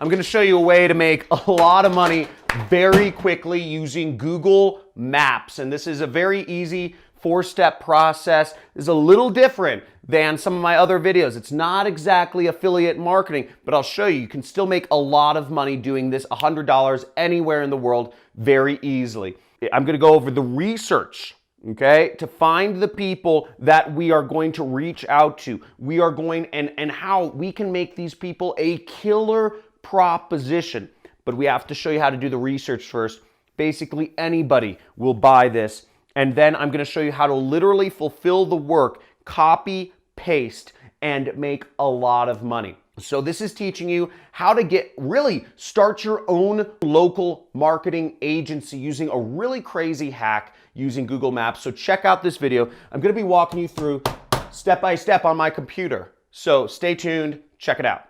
I'm gonna show you a way to make a lot of money very quickly using Google Maps. And this is a very easy 4-step process. It's a little different than some of my other videos. It's not exactly affiliate marketing, but I'll show you. You can still make a lot of money doing this, $100 anywhere in the world very easily. I'm gonna go over the research, okay, to find the people that we are going to reach out to. We are going, and how we can make these people a killer proposition. But we have to show you how to do the research first. Basically, anybody will buy this. And then I'm going to show you how to literally fulfill the work, copy, paste, and make a lot of money. So this is teaching you how to really start your own local marketing agency using a really crazy hack using Google Maps. So check out this video. I'm going to be walking you through step by step on my computer. So stay tuned, check it out.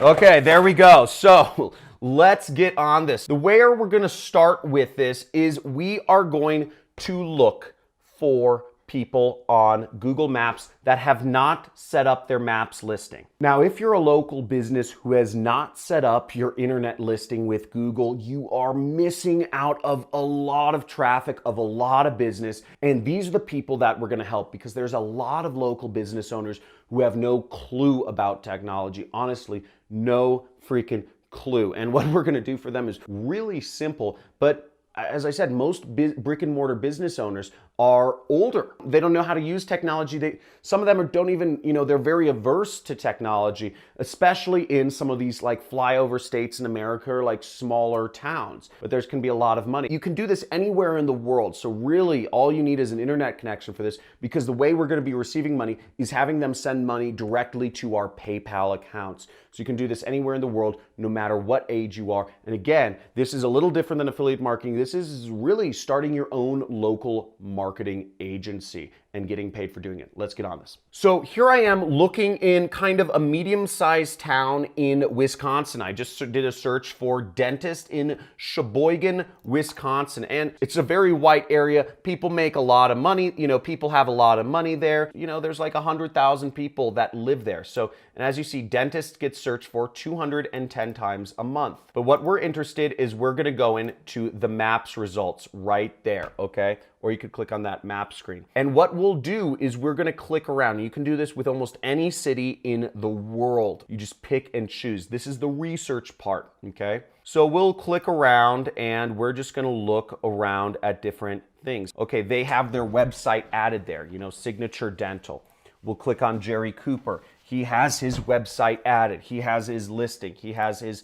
Okay, there we go. So let's get on this. The way we're going to start with this is we are going to look for people on Google Maps that have not set up their maps listing. Now, if you're a local business who has not set up your internet listing with Google, you are missing out of a lot of traffic, of a lot of business. And these are the people that we're going to help, because there's a lot of local business owners who have no clue about technology. Honestly, no freaking clue. And what we're going to do for them is really simple, but as I said, most brick and mortar business owners are older. They don't know how to use technology. Some of them don't even, they're very averse to technology, especially in some of these like flyover states in America or like smaller towns. But there's can be a lot of money. You can do this anywhere in the world. So really all you need is an internet connection for this, because the way we're going to be receiving money is having them send money directly to our PayPal accounts. So you can do this anywhere in the world, no matter what age you are. And again, this is a little different than affiliate marketing. This is really starting your own local marketing agency and getting paid for doing it. Let's get on this. So here I am looking in kind of a medium-sized town in Wisconsin. I just did a search for dentist in Sheboygan, Wisconsin. And it's a very white area. People make a lot of money. People have a lot of money there. There's like 100,000 people that live there. So, and as you see, dentist gets searched for 210 times a month. But what we're interested is we're gonna go into the maps results right there, okay? Or you could click on that map screen. And what we'll do is we're gonna click around. You can do this with almost any city in the world. You just pick and choose. This is the research part, okay? So we'll click around and we're just gonna look around at different things. Okay, they have their website added there, Signature Dental. We'll click on Jerry Cooper. He has his website added. He has his listing. He has his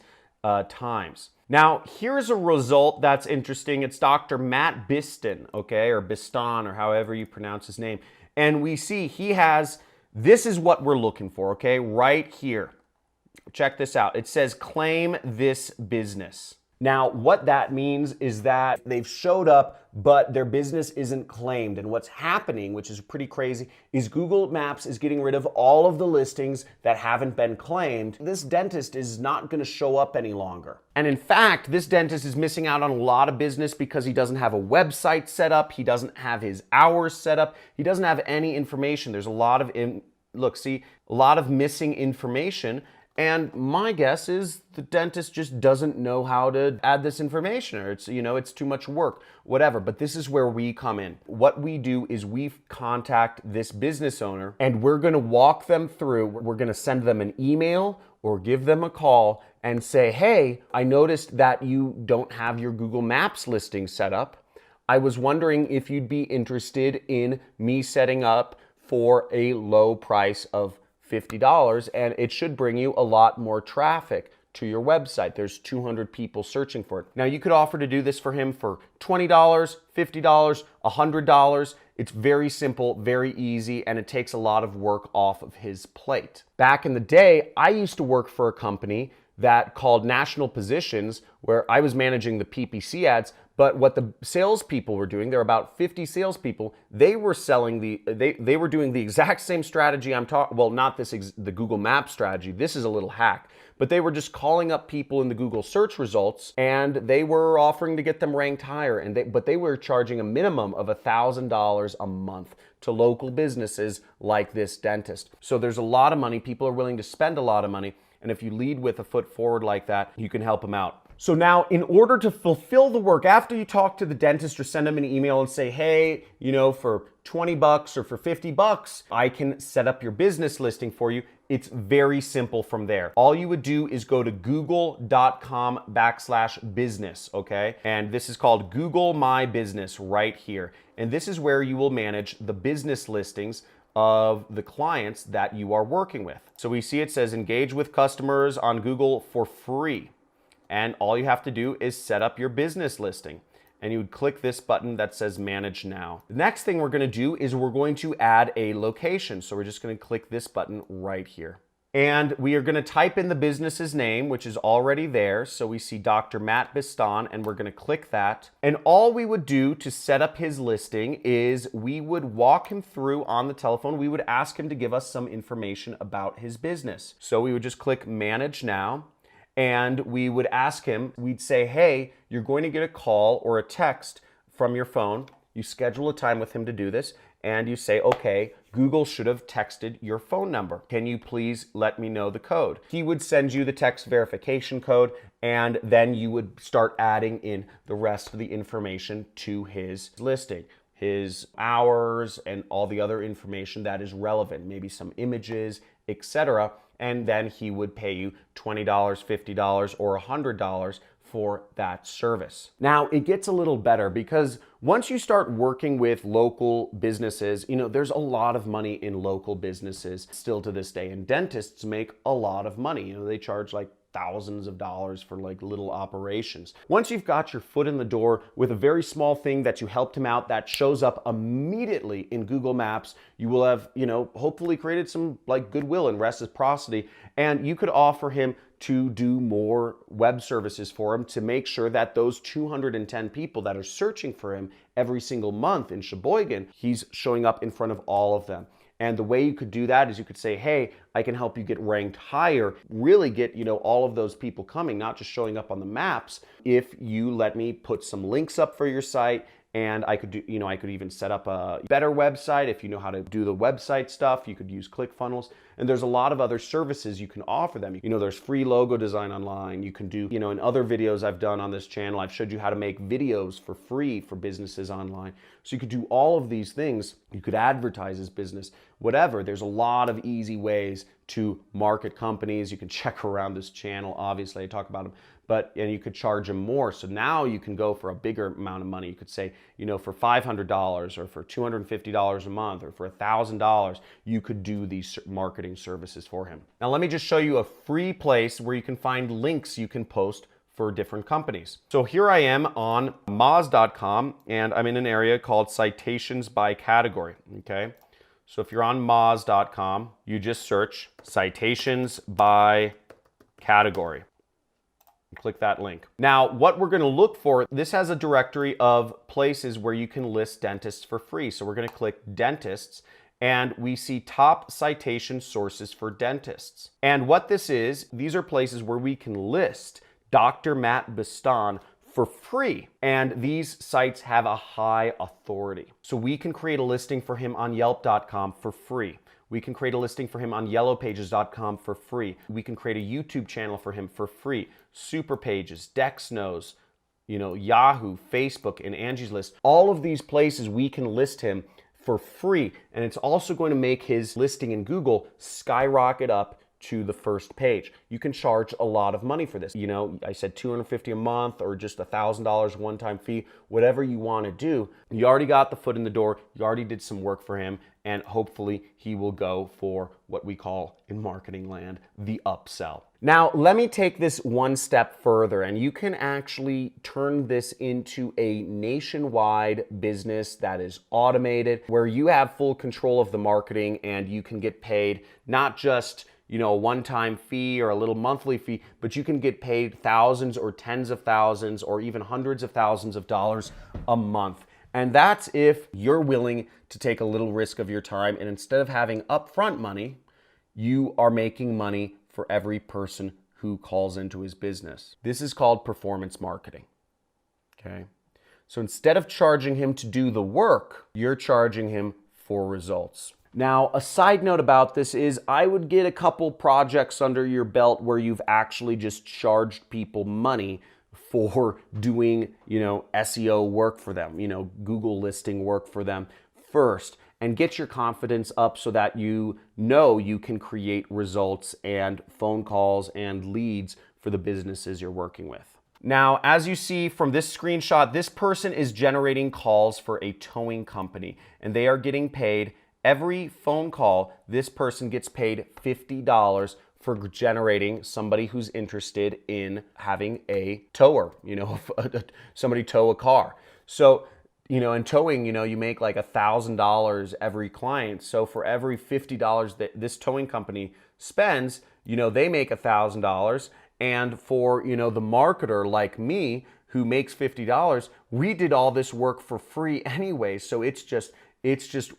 times. Now, here's a result that's interesting. It's Dr. Matt Biston, okay, or Biston, or however you pronounce his name. And we see he has, this is what we're looking for, okay, right here. Check this out. It says claim this business. Now, what that means is that they've showed up, but their business isn't claimed. And what's happening, which is pretty crazy, is Google Maps is getting rid of all of the listings that haven't been claimed. This dentist is not going to show up any longer. And in fact, this dentist is missing out on a lot of business because he doesn't have a website set up. He doesn't have his hours set up. He doesn't have any information. There's a lot of, a lot of missing information. And my guess is the dentist just doesn't know how to add this information, or it's too much work, whatever. But this is where we come in. What we do is we contact this business owner and we're going to walk them through. We're going to send them an email or give them a call and say, hey, I noticed that you don't have your Google Maps listing set up. I was wondering if you'd be interested in me setting up for a low price of $50, and it should bring you a lot more traffic to your website. There's 200 people searching for it. Now, you could offer to do this for him for $20, $50, $100. It's very simple, very easy, and it takes a lot of work off of his plate. Back in the day, I used to work for a company that called National Positions, where I was managing the PPC ads, But what the salespeople were doing, there are about 50 salespeople, they were selling they were doing the exact same strategy I'm talking, well, not the Google Maps strategy. This is a little hack. But they were just calling up people in the Google search results, and they were offering to get them ranked higher. But they were charging a minimum of $1,000 a month to local businesses like this dentist. So there's a lot of money. People are willing to spend a lot of money. And if you lead with a foot forward like that, you can help them out. So now, in order to fulfill the work, after you talk to the dentist or send them an email and say, hey, for 20 bucks or for 50 bucks, I can set up your business listing for you. It's very simple from there. All you would do is go to google.com/business, okay? And this is called Google My Business right here. And this is where you will manage the business listings of the clients that you are working with. So we see it says engage with customers on Google for free. And all you have to do is set up your business listing. And you would click this button that says Manage Now. The next thing we're going to do is we're going to add a location. So we're just going to click this button right here. And we are going to type in the business's name, which is already there. So we see Dr. Matt Biston, and we're going to click that. And all we would do to set up his listing is we would walk him through on the telephone. We would ask him to give us some information about his business. So we would just click Manage Now. And we would ask him, we'd say, hey, you're going to get a call or a text from your phone. You schedule a time with him to do this. And you say, okay, Google should have texted your phone number. Can you please let me know the code? He would send you the text verification code, and then you would start adding in the rest of the information to his listing. His hours and all the other information that is relevant, maybe some images, etc. And then he would pay you $20, $50, or $100 for that service. Now, it gets a little better because once you start working with local businesses, there's a lot of money in local businesses still to this day. And dentists make a lot of money. They charge like thousands of dollars for like little operations. Once you've got your foot in the door with a very small thing that you helped him out that shows up immediately in Google Maps, you will have, hopefully created some like goodwill and reciprocity, and you could offer him to do more web services for him to make sure that those 210 people that are searching for him every single month in Sheboygan, he's showing up in front of all of them. And the way you could do that is you could say, hey, I can help you get ranked higher, really get, all of those people coming, not just showing up on the maps, if you let me put some links up for your site. And I could do, I could even set up a better website. If you know how to do the website stuff, you could use ClickFunnels. And there's a lot of other services you can offer them. There's free logo design online. You can do, in other videos I've done on this channel, I've showed you how to make videos for free for businesses online. So you could do all of these things. You could advertise his business, whatever. There's a lot of easy ways to market companies. You can check around this channel. Obviously, I talk about them. And you could charge them more. So now you can go for a bigger amount of money. You could say, for $500 or for $250 a month or for $1,000, you could do these marketing services for him. Now, let me just show you a free place where you can find links you can post for different companies. So here I am on Moz.com, and I'm in an area called Citations by Category, okay? So if you're on Moz.com, you just search Citations by Category. Click that link. Now, what we're going to look for, this has a directory of places where you can list dentists for free. So we're going to click dentists, and we see top citation sources for dentists. And what this is, these are places where we can list Dr. Matt Biston for free. And these sites have a high authority. So we can create a listing for him on Yelp.com for free. We can create a listing for him on yellowpages.com for free. We can create a YouTube channel for him for free. Super Pages, Dexnos, Yahoo, Facebook, and Angie's List. All of these places we can list him for free. And it's also going to make his listing in Google skyrocket up to the first page. You can charge a lot of money for this. I said $250 a month or just $1,000 one-time fee, whatever you want to do. You already got the foot in the door. You already did some work for him, and hopefully he will go for what we call in marketing land, the upsell. Now, let me take this one step further, and you can actually turn this into a nationwide business that is automated, where you have full control of the marketing and you can get paid not just a one-time fee or a little monthly fee, but you can get paid thousands or tens of thousands or even hundreds of thousands of dollars a month. And that's if you're willing to take a little risk of your time, and instead of having upfront money, you are making money for every person who calls into his business. This is called performance marketing. Okay? So instead of charging him to do the work, you're charging him for results. Now, a side note about this is I would get a couple projects under your belt where you've actually just charged people money for doing, SEO work for them, Google listing work for them first, and get your confidence up so that you can create results and phone calls and leads for the businesses you're working with. Now, as you see from this screenshot, this person is generating calls for a towing company, and they are getting paid every phone call. This person gets paid $50 for generating somebody who's interested in having a tower, somebody tow a car. So, in towing, you make like $1,000 every client. So for every $50 that this towing company spends, they make $1,000. And for, the marketer like me who makes $50, we did all this work for free anyway. So it's just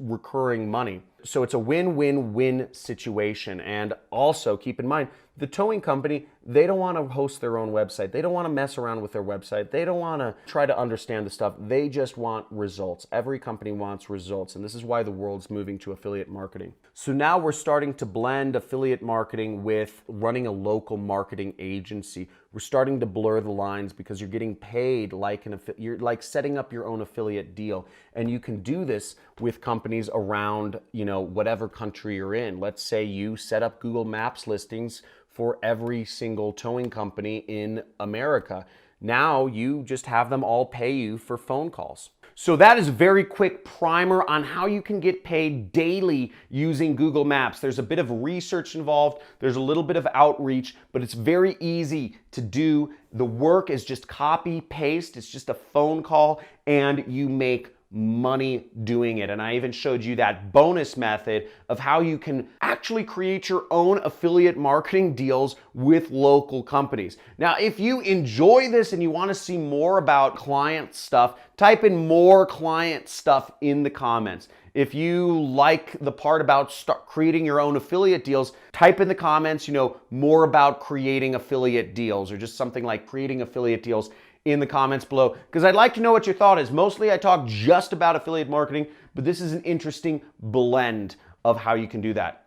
recurring money. So it's a win-win-win situation. And also keep in mind, the towing company, they don't want to host their own website. They don't want to mess around with their website. They don't want to try to understand the stuff. They just want results. Every company wants results. And this is why the world's moving to affiliate marketing. So now we're starting to blend affiliate marketing with running a local marketing agency. We're starting to blur the lines because you're getting paid like you're like setting up your own affiliate deal. And you can do this with companies around, whatever country you're in. Let's say you set up Google Maps listings for every single towing company in America. Now you just have them all pay you for phone calls. So that is a very quick primer on how you can get paid daily using Google Maps. There's a bit of research involved. There's a little bit of outreach, but it's very easy to do. The work is just copy, paste. It's just a phone call and you make money doing it. And I even showed you that bonus method of how you can actually create your own affiliate marketing deals with local companies. Now, if you enjoy this and you want to see more about client stuff, type in more client stuff in the comments. If you like the part about creating your own affiliate deals, type in the comments, more about creating affiliate deals or just something like creating affiliate deals in the comments below, because I'd like to know what your thought is. Mostly I talk just about affiliate marketing, but this is an interesting blend of how you can do that.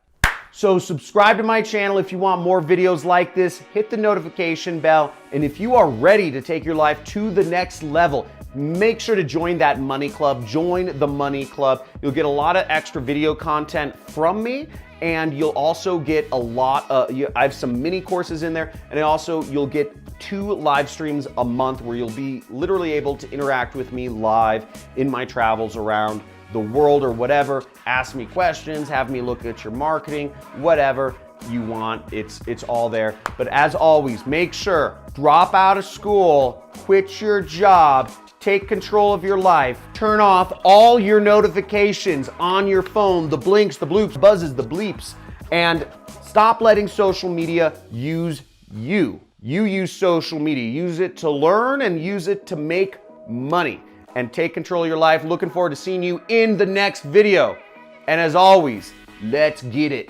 So subscribe to my channel if you want more videos like this, hit the notification bell, and if you are ready to take your life to the next level, make sure to join that money club, join the money club. You'll get a lot of extra video content from me, and you'll also get a lot I have some mini courses in there, and you'll get 2 live streams a month where you'll be literally able to interact with me live in my travels around the world or whatever. Ask me questions, have me look at your marketing, whatever you want, it's all there. But as always, make sure, drop out of school, quit your job, take control of your life, turn off all your notifications on your phone, the blinks, the bloops, buzzes, the bleeps, and stop letting social media use you. You use social media. Use it to learn and use it to make money. And take control of your life. Looking forward to seeing you in the next video. And as always, let's get it.